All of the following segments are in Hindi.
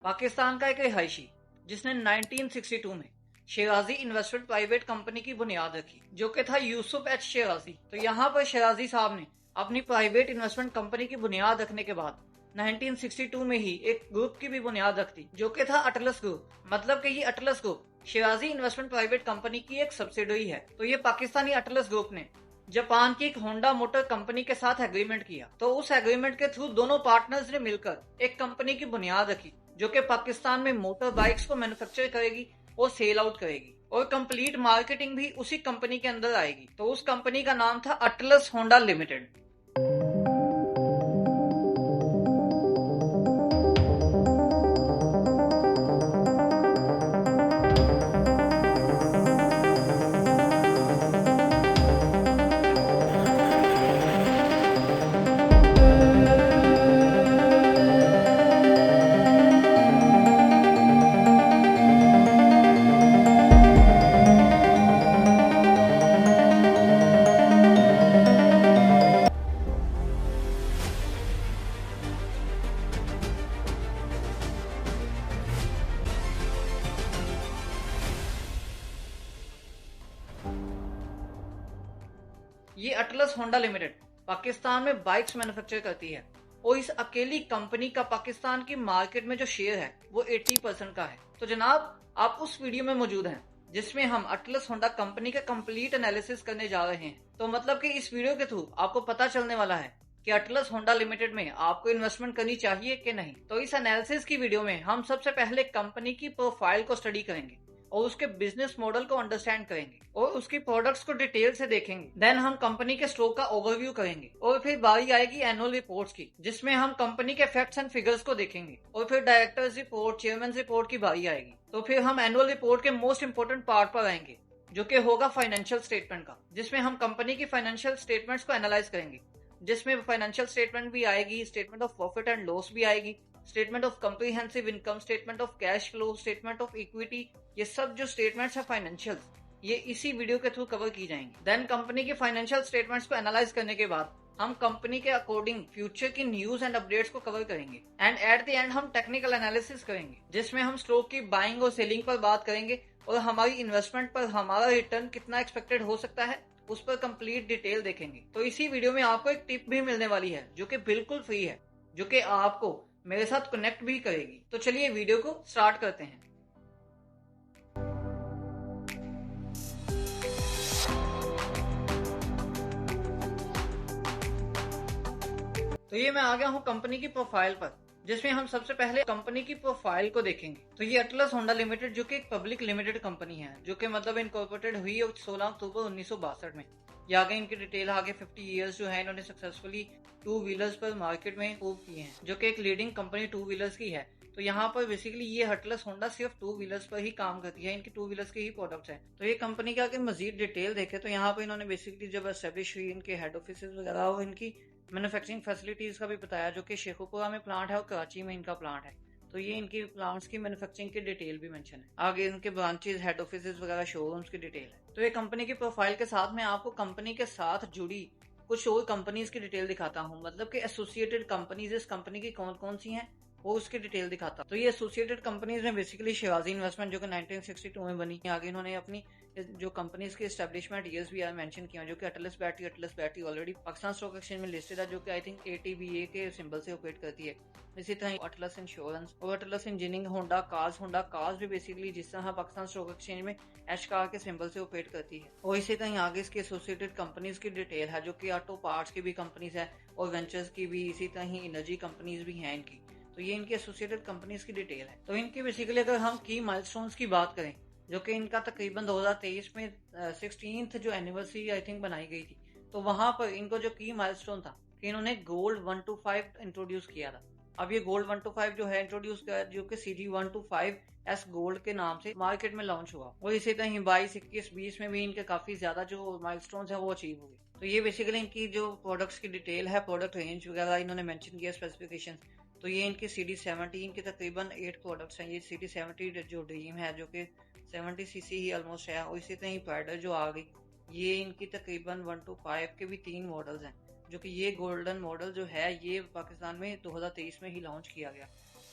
पाकिस्तान का एक रिहायशी जिसने 1962 में शेराजी इन्वेस्टमेंट प्राइवेट कंपनी की बुनियाद रखी, जो कि था यूसुफ एच शेराजी। तो यहाँ पर शेराजी साहब ने अपनी प्राइवेट इन्वेस्टमेंट कंपनी की बुनियाद रखने के बाद 1962 में ही एक ग्रुप की भी बुनियाद रख दी, जो कि था अटलस ग्रुप। मतलब कि ये Atlas group Shirazi investment private company की एक सब्सिडरी है। तो ये पाकिस्तानी अटलस ग्रुप ने जापान की एक होंडा मोटर कंपनी के साथ एग्रीमेंट किया। तो उस एग्रीमेंट के थ्रू दोनों पार्टनर्स ने मिलकर एक कंपनी की बुनियाद रखी, जो कि पाकिस्तान में मोटर बाइक्स को मैन्युफैक्चर करेगी और सेल आउट करेगी, और कंप्लीट मार्केटिंग भी उसी कंपनी के अंदर आएगी। तो उस कंपनी का नाम था अटलस होंडा लिमिटेड। ये अटलस होंडा लिमिटेड पाकिस्तान में बाइक्स मैन्युफैक्चर करती है, और इस अकेली कंपनी का पाकिस्तान की मार्केट में जो शेयर है वो 80% का है। तो जनाब, आप उस वीडियो में मौजूद हैं जिसमें हम अटलस होंडा कंपनी का कंप्लीट एनालिसिस करने जा रहे हैं। तो मतलब कि इस वीडियो के थ्रू आपको पता चलने वाला है कि अटलस होंडा लिमिटेड में आपको इन्वेस्टमेंट करनी चाहिए कि नहीं। तो इस एनालिसिस की वीडियो में हम सबसे पहले कंपनी की प्रोफाइल को स्टडी करेंगे और उसके बिजनेस मॉडल को अंडरस्टैंड करेंगे और उसकी प्रोडक्ट्स को डिटेल से देखेंगे। देन हम कंपनी के स्टॉक का ओवरव्यू करेंगे, और फिर बारी आएगी एनुअल रिपोर्ट्स की, जिसमें हम कंपनी के फैक्ट्स एंड फिगर्स को देखेंगे, और फिर डायरेक्टर्स रिपोर्ट, चेयरमैन रिपोर्ट की बारी आएगी। तो फिर हम एनुअल रिपोर्ट के मोस्ट इंपोर्टेंट पार्ट पर आएंगे, जो कि होगा फाइनेंशियल स्टेटमेंट का, जिसमें हम कंपनी की फाइनेंशियल स्टेटमेंट्स को एनालाइज करेंगे, जिसमें फाइनेंशियल स्टेटमेंट भी आएगी, statement of profit and loss भी आएगी, statement of comprehensive income, statement of cash flow, statement of equity. ये सब जो स्टेटमेंट्स है फाइनेंशियल, ये इसी वीडियो के थ्रू कवर की जाएंगी। देन कंपनी के फाइनेंशियल स्टेटमेंट्स को एनालाइज करने के बाद हम कंपनी के अकॉर्डिंग फ्यूचर की न्यूज एंड अपडेट्स को कवर करेंगे, एंड एट द एंड हम टेक्निकल एनालिसिस करेंगे, जिसमें हम स्टॉक की बाइंग और सेलिंग पर बात करेंगे, और हमारी इन्वेस्टमेंट पर हमारा रिटर्न कितना एक्सपेक्टेड हो सकता है उस पर कंप्लीट डिटेल देखेंगे। तो इसी वीडियो में आपको एक टिप भी मिलने वाली है, जो कि बिल्कुल फ्री है, जो कि आपको मेरे साथ कनेक्ट भी करेगी। तो चलिए वीडियो को स्टार्ट करते हैं। तो ये मैं आ गया हूँ कंपनी की प्रोफाइल पर, जिसमें हम सबसे पहले कंपनी की प्रोफाइल को देखेंगे। तो ये अटलस होंडा लिमिटेड, जो कि एक पब्लिक लिमिटेड कंपनी है, जो कि मतलब इनकॉर्पोरेटेड हुई 16 अक्टूबर 1962 में। ये आगे इनकी डिटेल आगे 50 इयर्स जो है इन्होंने सक्सेसफुली टू व्हीलर्स पर मार्केट में मूव किए हैं, जो कि एक लीडिंग कंपनी टू व्हीलर्स की है। तो यहाँ पर बेसिकली ये अटलस होंडा सिर्फ टू व्हीलर्स पर ही काम करती है, इनकी टू व्हीलर्स के ही प्रोडक्ट्स हैं। तो ये कंपनी के आगे मजीद डिटेल देखे तो यहाँ पर इन्होंने बेसिकली जब एस्टेब्लिश हुई इनके हेड ऑफिस वगैरह और इनकी मैन्युफैक्चरिंग फैसिलिटीज का भी बताया, जो कि शेखुपुरा में प्लांट है और कराची में इनका प्लांट है। तो ये इनकी प्लांट्स की मैन्युफैक्चरिंग की डिटेल भी मेंशन है। आगे इनके ब्रांचेस, हेड ऑफिस वगैरह, शोरूम्स की डिटेल है। तो ये कंपनी की प्रोफाइल के साथ में आपको कंपनी के साथ जुड़ी कुछ और कंपनीज की डिटेल दिखाता हूँ, मतलब कि एसोसिएटेड कंपनीज इस कंपनी की कौन कौन सी हैं वो उसकी डिटेल दिखाता। तो ये एसोसिएटेड कंपनीज में बेसिकली शेराजी इन्वेस्टमेंट, जो कि 1962 में बनी। आगे इन्होंने अपनी जो कंपनीज के एस्टेब्लिशमेंट ईयर्स भी मेंशन किया, जो कि atlas battery already Pakistan stock exchange में लिस्टेड है, जो कि आई थिंक ATBA के सिंबल से ऑपरेट करती है। इसी तरह अटलस इंश्योरेंस और अटलस इंजीनियरिंग, होंडा कार्स भी बेसिकली जिस तरह पाकिस्तान स्टॉक एक्सचेंज में एच कार के सिंबल से ऑपरेट करती है। और इसी तरह आगे इसकी एसोसिएटेड कंपनीज की डिटेल है, जो कि ऑटो पार्ट्स की भी कंपनीज है और वेंचर्स की भी, इसी तरह ही एनर्जी कंपनीज भी हैं इनकी। तो ये इनकी एसोसिएटेड कंपनीज की डिटेल है। तो इनकी बेसिकली अगर हम की माइलस्टोन्स की बात करें, जो कि इनका तकरीबन 2023 में 16th जो एनिवर्सरी आई थिंक बनाई गई थी, तो वहां पर इनको जो की माइलस्टोन था कि इन्होंने गोल्ड 125 इंट्रोड्यूस किया था। अब ये गोल्ड 125 जो है इंट्रोड्यूस किया, जो कि CG 125S गोल्ड के नाम से मार्केट में लॉन्च हुआ। और इसी तरह 22, 21, 20 में भी इनके काफी ज्यादा जो माइलस्टोन्स है वो अचीव हुए। तो ये बेसिकली इनकी जो प्रोडक्ट्स की डिटेल है, प्रोडक्ट रेंज वगैरह इन्होंने मेंशन किया, स्पेसिफिकेशन। तो ये इनकी CD17 के तकरीबन 8 प्रोडक्ट्स हैं। ये CD70 जो ड्रीम है, जो कि 70cc ही ऑलमोस्ट है, और इसी तरह पैडर जो आ गई, ये इनकी तकरीबन 1 to 5 के भी 3 मॉडल्स हैं, जो कि ये गोल्डन मॉडल जो है ये पाकिस्तान में 2023 में ही लॉन्च किया गया।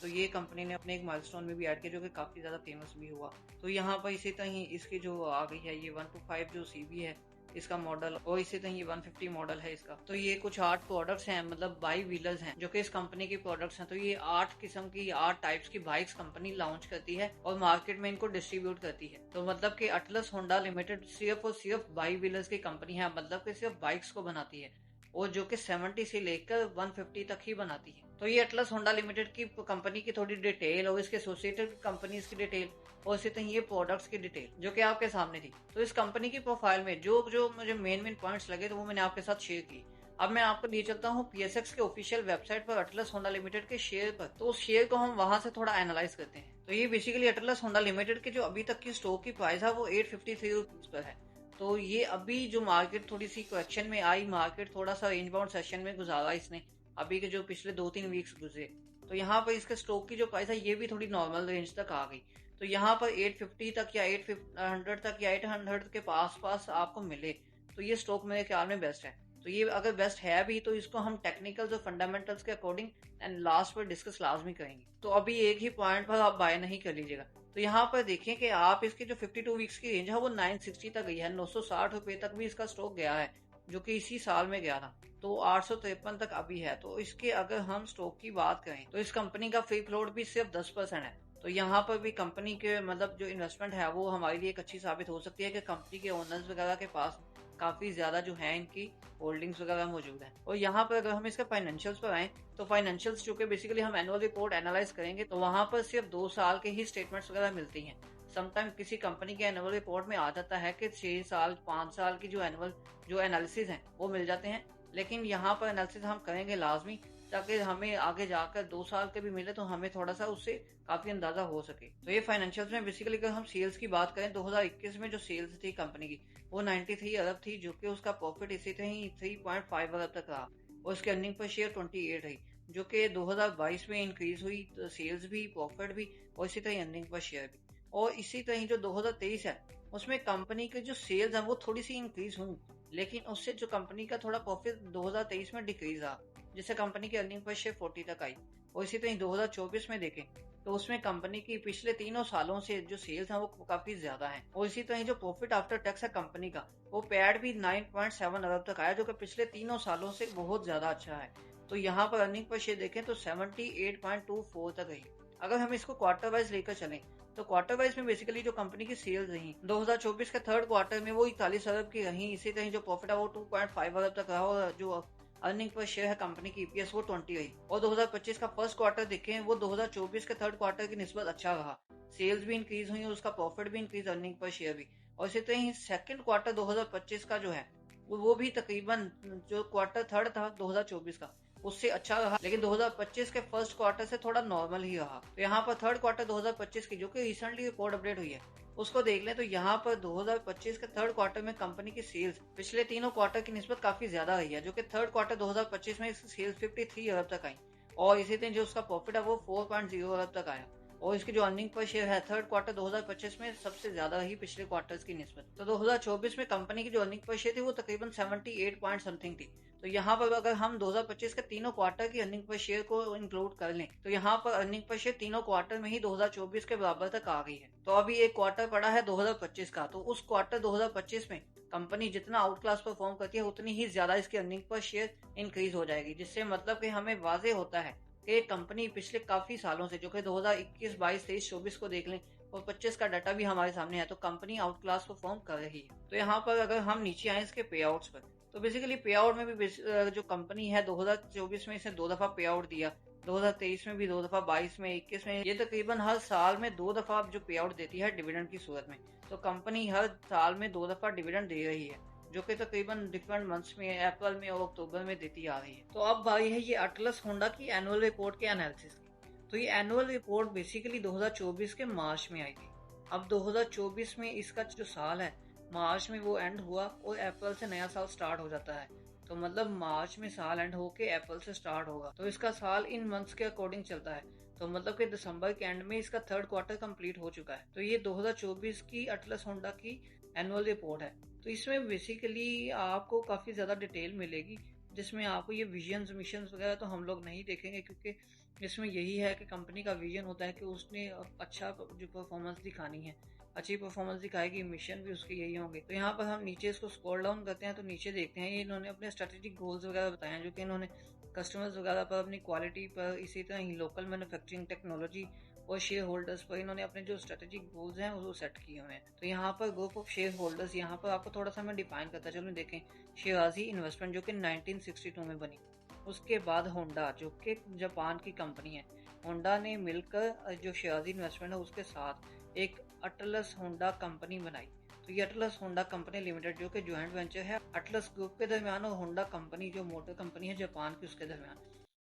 तो ये कंपनी ने अपने एक माइलस्टोन में भी ऐड किया जो कि काफी ज्यादा फेमस भी हुआ। तो यहाँ पर इसी तरह इसकी जो आ गई है ये 125 जो सीबी है इसका मॉडल, और इसी तरह ये 150 मॉडल है इसका। तो ये कुछ 8 प्रोडक्ट्स हैं, मतलब बाई व्हीलर्स हैं जो कि इस कंपनी की प्रोडक्ट्स हैं। तो ये 8 किस्म की 8 टाइप्स की बाइक्स कंपनी लॉन्च करती है और मार्केट में इनको डिस्ट्रीब्यूट करती है। तो मतलब कि अटलस होंडा लिमिटेड सिर्फ और सिर्फ बाई व्हीलर्स की कंपनी है, मतलब कि सिर्फ बाइक्स को बनाती है, और जो कि 70 से लेकर 150 तक ही बनाती है। तो ये अटलस होंडा लिमिटेड की कंपनी की थोड़ी डिटेल और इसके एसोसिएटेड कंपनीज की डिटेल और इसी तरह ये प्रोडक्ट्स की डिटेल जो कि आपके सामने थी। तो इस कंपनी की प्रोफाइल में जो जो मुझे मेन पॉइंट्स लगे तो वो मैंने आपके साथ शेयर की। अब मैं आपको लिए चलता हूँ PSX के ऑफिशियल वेबसाइट पर अटलस होंडा लिमिटेड के शेयर पर। तो उस शेयर को हम वहां से थोड़ा एनालाइज करते हैं। तो ये बेसिकली अटलस होंडा लिमिटेड के जो अभी तक की स्टॉक की प्राइस है वो 853 रुपीज पर है। तो ये अभी जो मार्केट थोड़ी सी करेक्शन में आई, मार्केट थोड़ा सा रेंज बाउंड सेशन में गुजारा इसने अभी के जो पिछले 2-3 वीक्स गुजरे। तो यहाँ पर इसके स्टॉक की जो प्राइस है ये भी थोड़ी नॉर्मल रेंज तक आ गई। तो यहाँ पर 850 तक या 800 तक या 800 के पास आपको मिले तो ये स्टॉक मेरे ख्याल में बेस्ट है। तो ये अगर बेस्ट है भी तो इसको हम टेक्निकल्स और फंडामेंटल्स के अकॉर्डिंग एंड लास्ट पर डिस्कस लाजमी करेंगे। तो अभी एक ही पॉइंट पर आप बाय नहीं कर लीजिएगा। तो यहाँ पर देखें कि आप इसकी जो 52 वीक्स की रेंज है वो 960 तक गई है, 960 रुपए तक भी इसका स्टॉक गया है जो कि इसी साल में गया था। तो 853 तक अभी है। तो इसके अगर हम स्टॉक की बात करें तो इस कंपनी का फ्री फ्लोट भी सिर्फ 10% है। तो यहाँ पर भी कंपनी के मतलब जो इन्वेस्टमेंट है वो हमारे लिए एक अच्छी साबित हो सकती है कि कंपनी के ओनर्स वगैरह के पास काफी ज्यादा जो है इनकी होल्डिंग्स वगैरह मौजूद है। और यहाँ पर अगर हम इसके फाइनेंशियल्स पर आए तो फाइनेंशियल्स जो कि बेसिकली हम एनुअल रिपोर्ट एनालाइज करेंगे तो वहां पर सिर्फ 2 साल के ही स्टेटमेंट्स वगैरह मिलती हैं। समटाइम किसी कंपनी के एनुअल रिपोर्ट में आ जाता है कि 6 साल 5 साल की जो एनुअल जो एनालिसिस हैं वो मिल जाते हैं, लेकिन यहाँ पर एनालिसिस हम करेंगे लाजमी ताकि हमें आगे जाकर 2 साल के भी मिले तो हमें थोड़ा सा उससे काफी अंदाजा हो सके। तो ये फाइनेंशियल्स में बेसिकली अगर हम सेल्स की बात करें 2021 में जो सेल्स थी कंपनी की वो 93 अरब थी, जो कि उसका प्रॉफिट इसी तरह ही 3.5 अरब तक रहा और उसकी अर्निंग पर शेयर 28 रही, जो कि 2022 में इंक्रीज हुई। तो सेल्स भी, प्रॉफिट भी और इसी तरह अर्निंग पर शेयर भी। और इसी तरह जो 2023 है उसमें कंपनी के जो सेल्स है वो थोड़ी सी इंक्रीज हुई, लेकिन उससे जो कंपनी का थोड़ा प्रॉफिट 2023 में डिक्रीज रहा, जिससे कंपनी की अर्निंग पर शेयर 40 तक आई। और इसी तरह 2024 में देखें तो उसमें कंपनी की पिछले 3 सालों से जो सेल्स हैं वो काफी ज्यादा हैं। और इसी तरह जो प्रॉफिट आफ्टर टैक्स है कंपनी का वो पैड भी 9.7 अरब तक आया, जो कि पिछले 3 सालों से बहुत ज्यादा अच्छा है। तो यहाँ पर अर्निंग पर शेयर देखें तो 78.24 तक गई। अगर हम इसको क्वार्टर वाइज लेकर चलें तो क्वार्टर वाइज में बेसिकली जो कंपनी की सेल्स रही 2024 के थर्ड क्वार्टर में वो 41 अरब की रही। इसी तरह जो प्रॉफिट है वो 2.5 अरब तक रहा और जो अर्निंग पर शेयर है कंपनी की EPS वो 20 रही। और 2025 का फर्स्ट क्वार्टर देखें वो 2024 के थर्ड क्वार्टर की निस्बत अच्छा रहा, सेल्स भी इंक्रीज हुई और उसका प्रॉफिट भी इंक्रीज, अर्निंग पर शेयर भी। और इसी तरह ही सेकंड क्वार्टर 2025 का जो है वो भी तकरीबन जो क्वार्टर थर्ड था 2024 का उससे अच्छा रहा, लेकिन 2025 के फर्स्ट क्वार्टर से थोड़ा नॉर्मल ही रहा। तो यहाँ पर थर्ड क्वार्टर 2025 की जो कि रिसेंटली रिपोर्ट अपडेट हुई है उसको देख लें तो यहाँ पर 2025 के थर्ड क्वार्टर में कंपनी की सेल्स पिछले 3 क्वार्टर की निस्बत काफी ज्यादा रही है, जो कि थर्ड क्वार्टर 2025 में सेल्स 53 अरब तक आई और इसी तरह जो उसका प्रॉफिट है वो 4.0 अरब तक आया। और इसकी जो अर्निंग पर शेयर है थर्ड क्वार्टर 2025 में सबसे ज्यादा रही पिछले क्वार्टर्स की निस्बत। तो 2024 में कंपनी की जो अर्निंग पर शेयर थी वो तकरीबन 78 पॉइंट समथिंग थी। तो यहाँ पर अगर हम 2025 के 3 क्वार्टर की अर्निंग पर शेयर को इंक्लूड कर लें तो यहाँ पर अर्निंग पर शेयर 3 क्वार्टर में ही 2024 के बराबर तक आ गई है। तो अभी एक क्वार्टर पड़ा है 2025 का, तो उस क्वार्टर 2025 में कंपनी जितना आउट क्लास परफॉर्म करती है उतनी ही ज्यादा इसकी अर्निंग पर शेयर इंक्रीज हो जाएगी, जिससे मतलब कि हमें वाजे होता है कि कंपनी पिछले काफी सालों से जो कि 2021, 22, 23, 24 को देख लें और 25 का डाटा भी हमारे सामने है तो कंपनी आउट क्लास परफॉर्म कर रही है। तो यहाँ पर अगर हम नीचे आए इसके पे आउट्स पर तो बेसिकली पे आउट में भी जो कंपनी है 2024 में इसने 2 दफा पे आउट दिया, 2023 में भी 2 दफा, 22 में, 21 में, ये तकरीबन हर साल में 2 दफा जो पे आउट देती है डिविडेंड की सूरत में। तो कंपनी हर साल में 2 दफा डिविडेंड दे रही है जो कि तकरीबन डिफरेंट मंथ्स में अप्रैल में और अक्टूबर में देती आ रही है। तो अब बारी है ये अटलस होंडा की एनुअल रिपोर्ट के एनालिसिस की। तो ये एनुअल रिपोर्ट बेसिकली 2024 के मार्च में आई थी। अब 2024 में इसका जो साल है मार्च में वो एंड हुआ और अप्रैल से नया साल स्टार्ट हो जाता है। तो मतलब मार्च में साल एंड होके अप्रैल से स्टार्ट होगा, तो इसका साल इन मंथ्स के अकॉर्डिंग चलता है। तो मतलब कि दिसंबर के एंड में इसका थर्ड क्वार्टर कंप्लीट हो चुका है। तो ये 2024 की अटलस होंडा की एनुअल रिपोर्ट है। तो इसमें बेसिकली आपको काफी ज्यादा डिटेल मिलेगी, जिसमें आपको ये विजन्स, मिशंस वगैरह तो हम लोग नहीं देखेंगे क्योंकि इसमें यही है कि कंपनी का विजन होता है कि उसने अच्छा जो परफॉर्मेंस दिखानी है, अच्छी परफॉर्मेंस दिखाएगी, मिशन भी उसके यही होंगे। तो यहाँ पर हम नीचे इसको स्क्रॉल डाउन करते हैं तो नीचे देखते हैं ये इन्होंने अपने स्ट्रेटेजिक गोल्स वगैरह बताए हैं, जो कि इन्होंने कस्टमर्स वगैरह पर, अपनी क्वालिटी पर, इसी तरह ही लोकल मैन्युफैक्चरिंग टेक्नोलॉजी और शेयर होल्डर्स पर इन्होंने अपने जो स्ट्रेटेजिक गोल्स हैं वो सेट किए हुए हैं। तो यहाँ पर ग्रुप ऑफ शेयर होल्डर्स, यहाँ पर आपको थोड़ा सा मैं डिफाइन करता चलूँ। देखें, शिराजी इन्वेस्टमेंट जो कि 1962 में बनी। उसके बाद होंडा जो कि जापान की कंपनी है, होंडा ने मिलकर जो शिराजी इन्वेस्टमेंट है उसके साथ एक अटलस होंडा कंपनी बनाई। तो ये अटलस होंडा कंपनी लिमिटेड जो कि ज्वाइंट वेंचर है अटलस ग्रुप के दरमियान और होंडा कंपनी जो मोटर कंपनी है जापान की उसके दरमियान।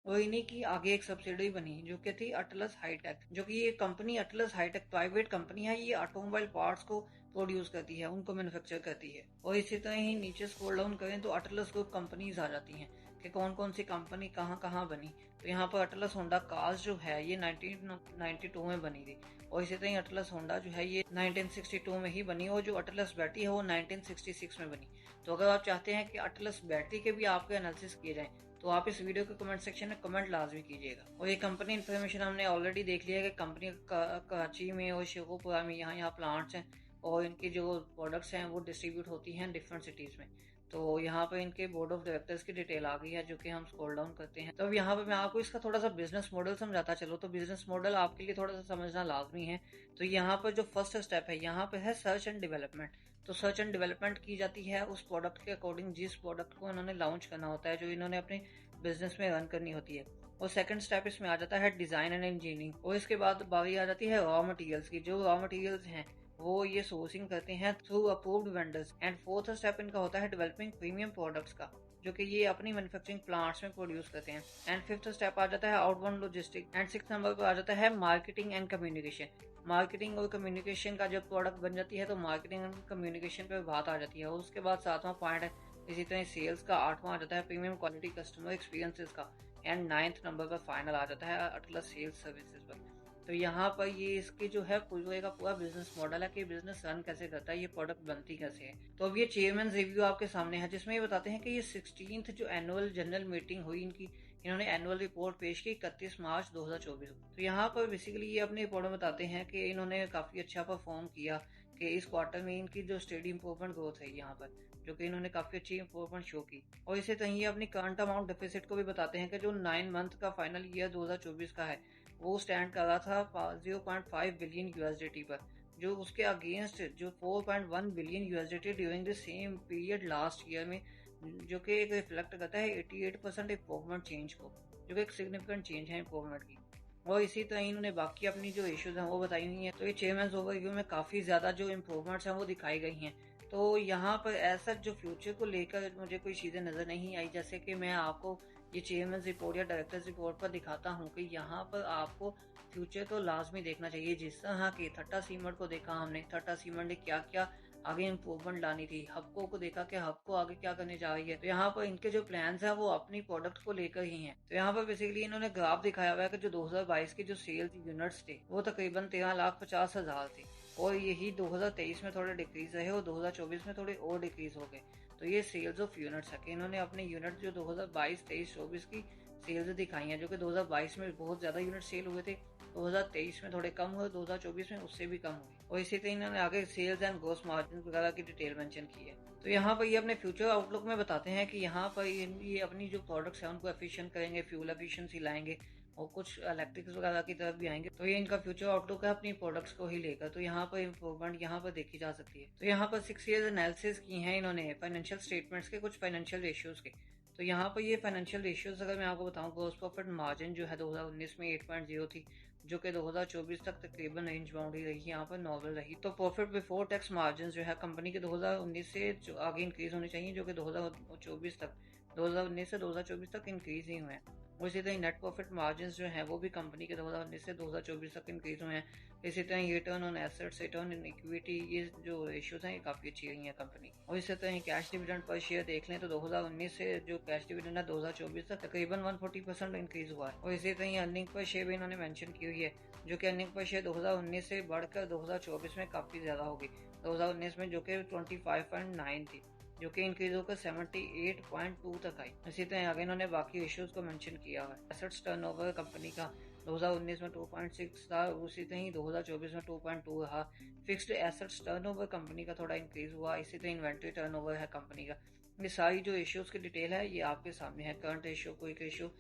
और इन्हीं की आगे एक सब्सिडरी बनी जो कि थी अटलस हाईटेक, जो कि ये company Atlas hitech private company है। ये ऑटोमोबाइल पार्ट्स को प्रोड्यूस करती है, उनको मैन्युफैक्चर करती है। और इसी तरह ही नीचे स्क्रॉल डाउन करें तो अटलस ग्रुप कंपनीज आ जाती हैं कि कौन कौन सी कंपनी कहाँ कहाँ बनी। तो यहाँ पर अटलस होंडा कार्स जो है ये 1992 में बनी थी। और इसी तरह अटलस होंडा जो है ये 1962 में ही बनी, और जो अटलस बैटरी है वो 1966 में बनी। तो अगर आप चाहते हैं कि अटलस बैटरी के भी आपके एनालिसिस किए जाएं तो आप इस वीडियो के कमेंट सेक्शन में कमेंट लाजमी कीजिएगा। और ये कंपनी इन्फॉर्मेशन हमने ऑलरेडी देख लिया है कि कंपनी कराची में और शेखोपुरा में यहाँ प्लांट्स हैं, और इनकी जो प्रोडक्ट्स हैं वो डिस्ट्रीब्यूट होती हैं डिफरेंट सिटीज़ में। तो यहाँ पर इनके बोर्ड ऑफ डायरेक्टर्स की डिटेल आ गई है, जो कि हम स्क्रॉल डाउन करते हैं तो अब यहाँ पर मैं आपको इसका थोड़ा सा बिजनेस मॉडल समझाता चलो। तो बिजनेस मॉडल आपके लिए थोड़ा सा समझना लाजमी है। तो यहाँ पर जो फर्स्ट स्टेप है यहाँ पर है सर्च एंड डेवलपमेंट। तो सर्च एंड डेवलपमेंट की जाती है उस प्रोडक्ट के अकॉर्डिंग जिस प्रोडक्ट को इन्होंने लॉन्च करना होता है, जो इन्होंने अपने बिजनेस में रन करनी होती है। और सेकंड स्टेप इसमें आ जाता है डिजाइन एंड इंजीनियरिंग। और इसके बाद बारी आ जाती है रॉ मटेरियल्स की। जो रॉ मटेरियल्स हैं वो ये सोर्सिंग करते हैं through approved vendors. And fourth step इनका होता है डेवलपिंग प्रीमियम प्रोडक्ट्स का, जो कि ये अपनी मैन्युफैक्चरिंग प्लांट्स में प्रोड्यूस करते हैं। एंड फिफ्थ स्टेप आ जाता है outbound logistic. And six number पर आ जाता है मार्केटिंग एंड कम्युनिकेशन। मार्केटिंग और कम्युनिकेशन का जब प्रोडक्ट बन जाती है तो मार्केटिंग एंड कम्युनिकेशन पे बात आ जाती है। और उसके बाद सातवां पॉइंट है इसी तरह सेल्स का। आठवां आ जाता है प्रीमियम क्वालिटी कस्टमर एक्सपीरियंसेस का। एंड नाइन्थ नंबर पर फाइनल आ जाता है अटलस सेल्स सर्विसेज पर। तो यहाँ पर ये इसके जो है पूरे का पूरा बिजनेस मॉडल है कि बिजनेस रन कैसे करता है, ये प्रोडक्ट बनती कैसे है। तो अब ये चेयरमैन रिव्यू आपके सामने है, जिसमें ये बताते हैं कि ये 16th जो एनुअल जनरल मीटिंग हुई इनकी, इन्होंने एनुअल रिपोर्ट पेश की 31 मार्च 2024। तो यहाँ पर बेसिकली ये अपने रिपोर्ट में बताते हैं कि इन्होंने काफी अच्छा परफॉर्म किया, कि इस क्वार्टर में इनकी जो स्टेडी इंप्रूवमेंट ग्रोथ है यहाँ पर, जो कि इन्होंने काफी अच्छी इंप्रूवमेंट शो की। और इसी तरह ये अपनी करंट अमाउंट डेफिसिट को भी बताते हैं कि जो 9 मंथ का फाइनल ईयर 2024 का है वो स्टैंड कर रहा था 0.5 बिलियन यूएसडीटी पर, जो उसके अगेंस्ट जो 4.1 billion USDT during the same period last year में, जो कि एक रिफ्लेक्ट करता है 88% इंप्रूवमेंट चेंज को, जो कि एक सिग्निफिकेंट चेंज है इंप्रूवमेंट की। और इसी तरह इन्होंने बाकी अपनी जो इश्यूज हैं वो बताई हुई हैं। तो ये चेयरमैन ओवरव्यू में काफी ज्यादा जो इम्प्रूवमेंट्स हैं वो दिखाई गई हैं। तो यहाँ पर ऐसा जो फ्यूचर को लेकर मुझे कोई चीजें नजर नहीं आई, जैसे कि मैं आपको ये चेयरमैन रिपोर्ट या डायरेक्टर्स रिपोर्ट पर दिखाता हूँ कि यहाँ पर आपको फ्यूचर तो लाजमी देखना चाहिए। जिस तरह की टाटा सीमेंट को देखा हमने, टाटा सीमेंट ने क्या क्या आगे इम्प्रूवमेंट लानी थी, हबको को देखा कि हबको आगे क्या करने जा रही है। तो यहाँ पर इनके जो प्लान्स हैं वो अपनी प्रोडक्ट को लेकर ही हैं। तो यहाँ पर बेसिकली इन्होंने ग्राफ दिखाया हुआ है कि जो 2022 के जो सेल्स यूनिट्स थे वो तकरीबन 13,50,000 थे, और यही 2023 में थोड़े डिक्रीज रहे और 2024 में थोड़े और डिक्रीज हो गए। तो ये सेल्स ऑफ यूनिट्स है कि इन्होंने अपने यूनिट जो 2022, 23, 24 की सेल्स दिखाई हैं, जो कि 2022 में बहुत ज्यादा यूनिट सेल हुए थे, 2023 में थोड़े कम हुए, 2024 में उससे भी कम हुए। और इसी तरह इन्होंने आगे सेल्स एंड ग्रोस मार्जिन वगैरह की डिटेल मेंशन की है। तो यहाँ पर ये अपने फ्यूचर आउटलुक में बताते हैं कि यहाँ पर ये अपनी जो प्रोडक्ट्स हैं उनको एफिशिएंट करेंगे, फ्यूल एफिशिएंसी लाएंगे और कुछ इलेक्ट्रिक्स वगैरह की तरफ भी आएंगे। तो ये इनका फ्यूचर आउटलुक है अपनी प्रोडक्ट्स को ही लेकर। तो यहाँ पर इम्प्रूवमेंट यहाँ पर देखी जा सकती है। तो यहाँ पर 6 ईयर्स एनालिसिस की हैं इन्होंने फाइनेंशियल स्टेटमेंट्स के, कुछ फाइनेंशियल रेशियोज के। तो यहाँ पर ये फाइनेंशियल रेशियोज अगर मैं आपको बताऊं, ग्रॉस प्रॉफिट मार्जिन जो है 2019 में 8.0 थी, जो कि 2024 तक तकरीबन रेंज बाउंड ही रही, यहाँ पर नॉर्मल रही। तो प्रॉफिट बिफोर टैक्स मार्जिन जो है कंपनी के 2019 से जो आगे इंक्रीज होनी चाहिए, जो कि 2024 तक, 2019 से 2024 तक इंक्रीज ही हुए हैं। उसी तरह नेट प्रॉफिट मार्जिन जो है वो भी कंपनी के 2019 से 2024 तक इंक्रीज हुए हैं। इसी तरह ये return on assets, return in equity, ये जो रेशियोज हैं ये काफी अच्छी रही है कंपनी। और इसी तरह कैश डिविडेंड पर शेयर देख लें तो 2019 से जो कैश डिविडेंड है 2024 तक तकरीबन 140% इंक्रीज हुआ है। और इसी तरह अर्निंग पर शेयर भी इन्होंने मेंशन की हुई है, जो कि अर्निंग पर शेयर 2019 से बढ़कर 2024 में काफी ज्यादा होगी। 2019 में जो कि 25.9 थी, जो कि इंक्रीज होकर 78.2 तक आई। इसी तरह आगे इन्होंने बाकी रेशियोज को मेंशन किया हुआ है। एसेट्स टर्नओवर कंपनी का 2019 में 2.6 था, उसी तरह ही 2024 में 2.2 रहा। फिक्स्ड एसेट्स टर्नओवर कंपनी का थोड़ा इंक्रीज हुआ। इसी तरह इन्वेंट्री टर्नओवर है कंपनी का। ये सारी जो रेशियोज की डिटेल है ये आपके सामने है। करंट रेशियो, क्विक रेशियो,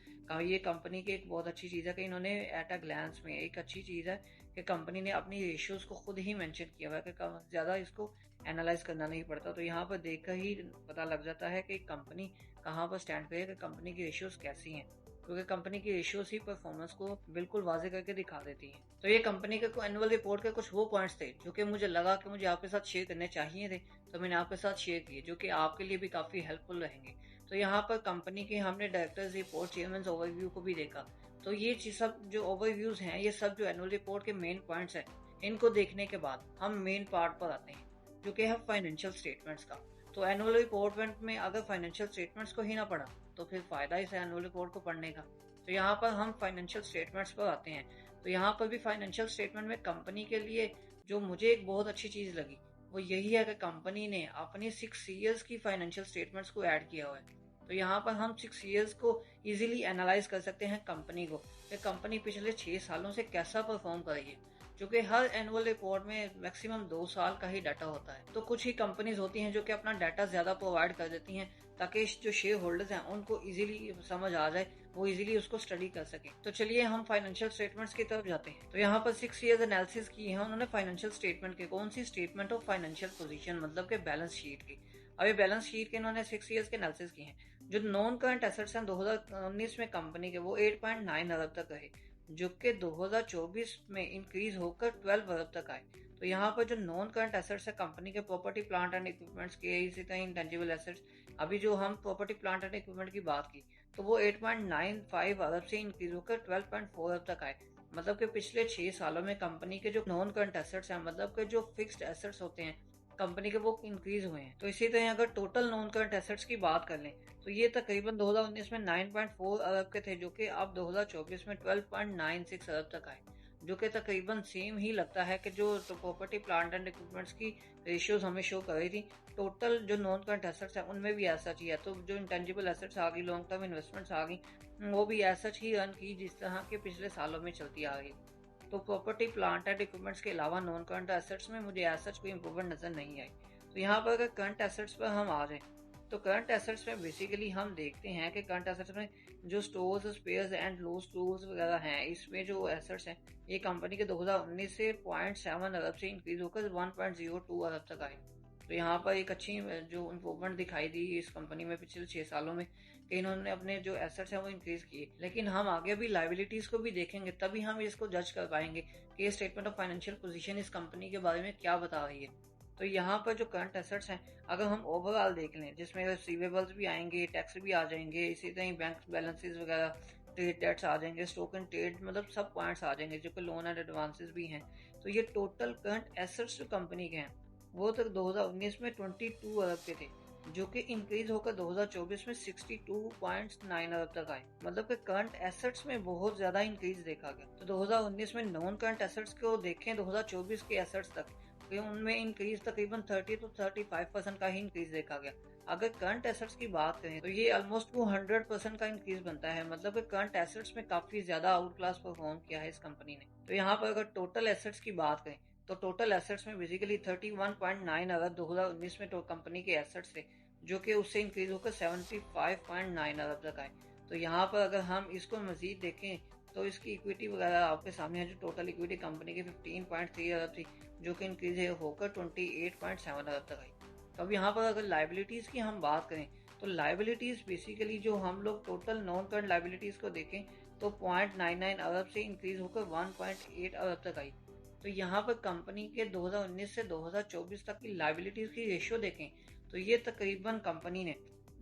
ये कंपनी की एक बहुत अच्छी चीज़ है कि इन्होंने एट अ ग्लैंस में एक अच्छी चीज़ है कि कंपनी ने अपनी रेशियोज को खुद ही मेंशन किया हुआ है कि ज़्यादा इसको एनालाइज करना नहीं पड़ता। तो यहाँ पर देखकर ही पता लग जाता है कि कंपनी कहाँ पर स्टैंड पे है, कि कंपनी की रेशियोज कैसी हैं, क्योंकि कंपनी की रेशियोज ही परफॉर्मेंस को बिल्कुल वाजे करके दिखा देती हैं। तो ये कंपनी के एनुअल रिपोर्ट के कुछ वो पॉइंट्स थे जो कि मुझे लगा कि मुझे आपके साथ शेयर करने चाहिए थे, तो मैंने आपके साथ शेयर किए, जो कि आपके लिए भी काफ़ी हेल्पफुल रहेंगे। तो यहाँ पर कंपनी के हमने डायरेक्टर्स रिपोर्ट, चेयरमैन ओवरव्यू को भी देखा। तो ये चीज सब जो ओवरव्यूज हैं, ये सब जो एनुअल रिपोर्ट के मेन पॉइंट्स हैं, इनको देखने के बाद हम मेन पार्ट पर आते हैं, जो कि है फाइनेंशियल स्टेटमेंट्स का। तो एनुअल रिपोर्ट में अगर फाइनेंशियल स्टेटमेंट्स को ही ना पढ़ा तो फिर फायदा इस एनुअल रिपोर्ट को पढ़ने का। तो यहाँ पर हम फाइनेंशियल स्टेटमेंट्स पर आते हैं। तो यहाँ पर भी फाइनेंशियल स्टेटमेंट में कंपनी के लिए जो मुझे एक बहुत अच्छी चीज लगी वो यही है कि कंपनी ने अपनी 6 ईयर्स की फाइनेंशियल स्टेटमेंट्स को ऐड किया हुआ है। तो यहाँ पर हम 6 ईयर्स को इजीली एनालाइज कर सकते हैं कंपनी को, कि कंपनी पिछले 6 सालों से कैसा परफॉर्म कर रही है, जो कि हर एनुअल रिपोर्ट में मैक्सिमम 2 साल का ही डाटा होता है। तो कुछ ही कंपनीज होती हैं जो कि अपना डाटा ज्यादा प्रोवाइड कर देती हैं ताकि जो शेयर होल्डर्स हैं उनको इजीली समझ आ जाए, वो इजीली उसको स्टडी कर सके। तो चलिए हम फाइनेंशियल स्टेटमेंट्स की तरफ जाते हैं। तो यहाँ पर 6 ईयर्स एनालिसिस की है उन्होंने फाइनेंशियल स्टेटमेंट के। कौन सी? स्टेटमेंट ऑफ फाइनेंशियल पोजीशन, मतलब के बैलेंस शीट की। अब ये बैलेंस शीट के इन्होंने 6 ईयर्स के एनालिसिस की हैं। जो नॉन करंट एसेट्स हैं 2019 में कंपनी के, वो 8.9 अरब तक रहे, जो कि 2024 में इंक्रीज होकर 12 अरब तक आए। तो यहाँ पर जो नॉन करंट एसेट्स है कंपनी के, प्रॉपर्टी प्लांट एंड इक्विपमेंट्स के, इसी तरह इंटेंजिबल एसेट्स। अभी जो हम प्रॉपर्टी प्लांट एंड इक्विपमेंट की बात की तो वो 8.95 अरब से इंक्रीज होकर 12.4 अरब तक आए। मतलब कि पिछले 6 सालों में कंपनी के जो नॉन करंट एसेट्स हैं, मतलब के जो फिक्स्ड एसेट्स होते हैं कंपनी के, वो इंक्रीज हुए हैं। तो इसी तरह अगर टोटल नॉन करंट एसेट्स की बात कर लें तो ये तकरीबन 2019 में 9.4 अरब के थे, जो कि अब 2024 में 12.96 अरब तक आए, जो कि तकरीबन सेम ही लगता है कि जो प्रॉपर्टी प्लांट एंड इक्विपमेंट्स की रेशियोज हमें शो कर रही थी। टोटल जो नॉन करंट एसेट्स है उनमें भी ऐसा ही है। तो जो इंटेंजिबल एसेट्स आ गई, लॉन्ग टर्म इन्वेस्टमेंट्स आ गई, वो भी ऐसा ही रन की जिस तरह के पिछले सालों में चलती आ रही। तो प्रॉपर्टी प्लांट एंड इक्विपमेंट्स के अलावा नॉन करंट एसेट्स में मुझे ऐसा कोई इंप्रूवमेंट नजर नहीं आई। तो यहाँ पर अगर करंट एसेट्स पर हम आ जाए तो करंट एसेट्स में बेसिकली हम देखते हैं कि करंट एसेट्स में जो stores, spares and low stores वगैरह हैं, इसमें जो एसेट्स हैं ये कंपनी के 2019 से 0.7 अरब से इंक्रीज होकर 1.02 अरब तक आए। तो यहाँ पर एक अच्छी जो इम्प्रूवमेंट दिखाई दी इस कंपनी में पिछले 6 सालों में, कि इन्होंने अपने जो एसेट्स हैं वो इंक्रीज किए। लेकिन हम आगे भी लाइबिलिटीज को भी देखेंगे, तभी हम इसको जज कर पाएंगे कि ये स्टेटमेंट ऑफ फाइनेंशियल पोजीशन इस कंपनी के बारे में क्या बता रही है। तो यहाँ पर जो करंट एसेट्स हैं अगर हम ओवरऑल देख लें, जिसमें रिसीवेबल्स भी आएंगे, टैक्स भी आ जाएंगे, इसी तरह बैंक बैलेंसेस वगैरह, ट्रेड डेट्स आ जाएंगे, स्टॉक एंड ट्रेड, मतलब सब पॉइंट्स आ जाएंगे, जो कि लोन एंड एडवांसेस भी हैं। तो ये टोटल करंट एसेट्स जो कंपनी के हैं वो तक 2019 में 22 अरब के थे, जो कि इंक्रीज होकर 2024 में 62.9 अरब तक आए। मतलब कि करंट एसेट्स में बहुत ज्यादा इंक्रीज देखा गया। तो 2019 में नॉन करंट एसेट्स को देखें 2024 के एसेट्स तक, तो उनमें इंक्रीज तकरीबन 30 to 35% का ही इंक्रीज देखा गया। अगर करंट एसेट्स की बात करें तो ये ऑलमोस्ट 200% का इंक्रीज बनता है। मतलब कि करंट एसेट्स में काफी ज्यादा आउट क्लास परफॉर्म किया है इस कंपनी ने। तो यहाँ पर अगर टोटल एसेट्स की बात करें तो टोटल एसेट्स में बेसिकली 31.9 अरब 2019 में तो कंपनी के एसेट्स थे, जो कि उससे इंक्रीज होकर 75.9 अरब तक आए। तो यहाँ पर अगर हम इसको मजीद देखें तो इसकी इक्विटी वगैरह आपके सामने है। जो टोटल इक्विटी कंपनी की 15.3 अरब थी, जो कि इंक्रीज होकर 28.7 अरब तक आई। तो अब यहाँ पर अगर लाइबिलिटीज की हम बात करें तो लाइबिलिटीज बेसिकली जो हम लोग टोटल नॉन करंट लाइबिलिटीज को देखें तो 0.99 अरब से इंक्रीज होकर 1.8 अरब तक आई। तो यहाँ पर कंपनी के 2019 से 2024 तक की लाइबिलिटीज की रेशियो देखें तो ये तकरीबन कंपनी ने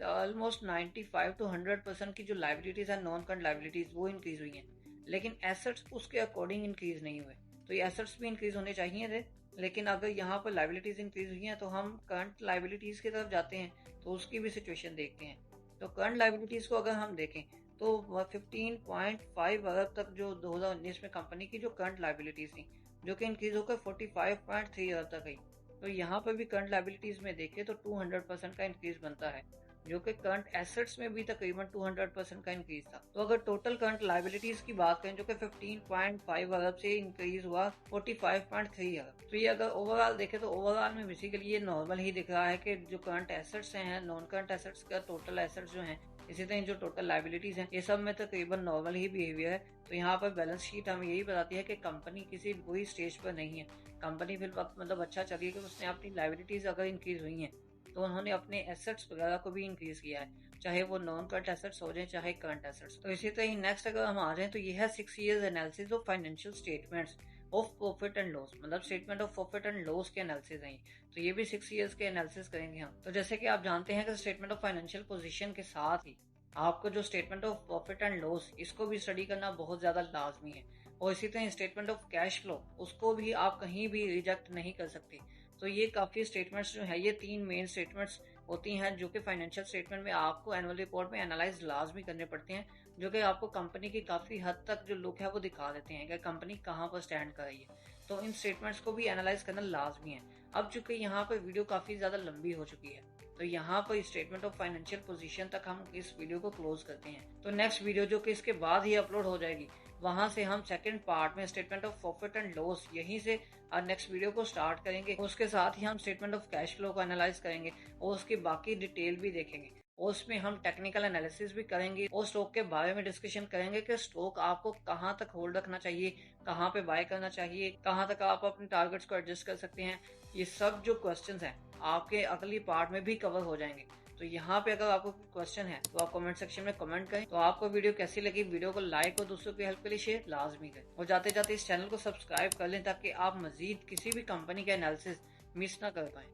ऑलमोस्ट 95 to 100% की जो लाइबिलिटीज है नॉन करंट लाइबिलिटीज वो इंक्रीज हुई हैं, लेकिन एसेट्स उसके अकॉर्डिंग इंक्रीज नहीं हुए। तो ये एसेट्स भी इंक्रीज होने चाहिए थे, लेकिन अगर यहाँ पर लाइबिलिटीज इंक्रीज हुई हैं तो हम करंट लाइबिलिटीज की तरफ जाते हैं तो उसकी भी सिचुएशन देखते हैं। तो करंट लाइबिलिटीज को अगर हम देखें तो 15.5 अरब तक जो 2019 में कंपनी की जो करंट लाइबिलिटीज थी, जो कि इंक्रीज होकर 45.3 अरब तक गई। तो यहाँ पर भी करंट लायबिलिटीज में देखें तो 200% का इंक्रीज बनता है, जो कि करंट एसेट्स में भी तकरीबन 200% का इंक्रीज था। तो अगर टोटल करंट लायबिलिटीज की बात करें जो कि 15.5 अरब से इंक्रीज हुआ 45.3 अरब। तो ये अगर ओवरऑल देखें तो ओवरऑल में बेसिकली ये नॉर्मल ही दिख रहा है कि जो करंट एसेट्स हैं नॉन करंट एसेट्स का टोटल एसेट्स जो हैं, इसी तरह जो टोटल लायबिलिटीज हैं, ये सब में तकरीबन नॉर्मल ही बिहेवियर है। तो यहाँ पर बैलेंस शीट हमें यही बताती है कि कंपनी किसी बुरी स्टेज पर नहीं है, कंपनी फिर मतलब अच्छा चल रही है कि उसने अपनी लायबिलिटीज अगर इंक्रीज हुई हैं तो उन्होंने अपने एसेट्स वगैरह को भी इंक्रीज किया है, चाहे वो नॉन करंट एसेट्स हो जाए चाहे करंट एसेट्स। तो इसी तरह नेक्स्ट अगर हम आ जाए तो ये है 6 years analysis of financial statements of profit and loss, मतलब statement of profit and loss के एनालिसिस हैं। तो ये भी 6 ईयर्स के एनालिसिस करेंगे हम। तो जैसे कि आप जानते हैं कि स्टेटमेंट ऑफ फाइनेंशियल पोजीशन के साथ ही आपको जो statement of profit and loss इसको भी स्टडी करना बहुत ज्यादा लाजमी है, और इसी तरह स्टेटमेंट ऑफ कैश फ्लो उसको भी आप कहीं भी रिजेक्ट नहीं कर सकते। तो ये काफी स्टेटमेंट्स जो है, ये 3 मेन स्टेटमेंट्स होती हैं जो कि फाइनेंशियल स्टेटमेंट में आपको एनुअल रिपोर्ट में एनालाइज लाजमी करने पड़ते हैं, जो कि आपको कंपनी की काफी हद तक जो लुक है वो दिखा देते हैं कि कंपनी कहाँ पर स्टैंड कर रही है। तो इन स्टेटमेंट्स को भी एनालाइज करना लाजमी है। अब चूंकि यहाँ पर वीडियो काफी ज्यादा लंबी हो चुकी है, तो यहाँ पर स्टेटमेंट ऑफ फाइनेंशियल पोजीशन तक हम इस वीडियो को क्लोज करते हैं। तो नेक्स्ट वीडियो जो कि इसके बाद ही अपलोड हो जाएगी, वहां से हम सेकंड पार्ट में statement of profit and loss यहीं से नेक्स्ट वीडियो को स्टार्ट करेंगे। उसके साथ ही हम स्टेटमेंट ऑफ कैश फ्लो को एनालाइज करेंगे और उसकी बाकी डिटेल भी देखेंगे, और उसमें हम टेक्निकल एनालिसिस भी करेंगे और स्टॉक के बारे में डिस्कशन करेंगे कि स्टॉक आपको कहां तक होल्ड रखना चाहिए, कहां पे बाय करना चाहिए, कहां तक आप अपने टारगेट्स को एडजस्ट कर सकते हैं। ये सब जो क्वेश्चंस हैं आपके अगली पार्ट में भी कवर हो जाएंगे। तो यहाँ पे अगर आपको क्वेश्चन है तो आप कमेंट सेक्शन में कमेंट करें। तो आपको वीडियो कैसी लगी, वीडियो को लाइक और दूसरों की हेल्प के लिए शेयर लाजमी करें, और जाते जाते इस चैनल को सब्सक्राइब कर लें ताकि आप मजीद किसी भी कंपनी का एनालिसिस मिस ना कर पाएं।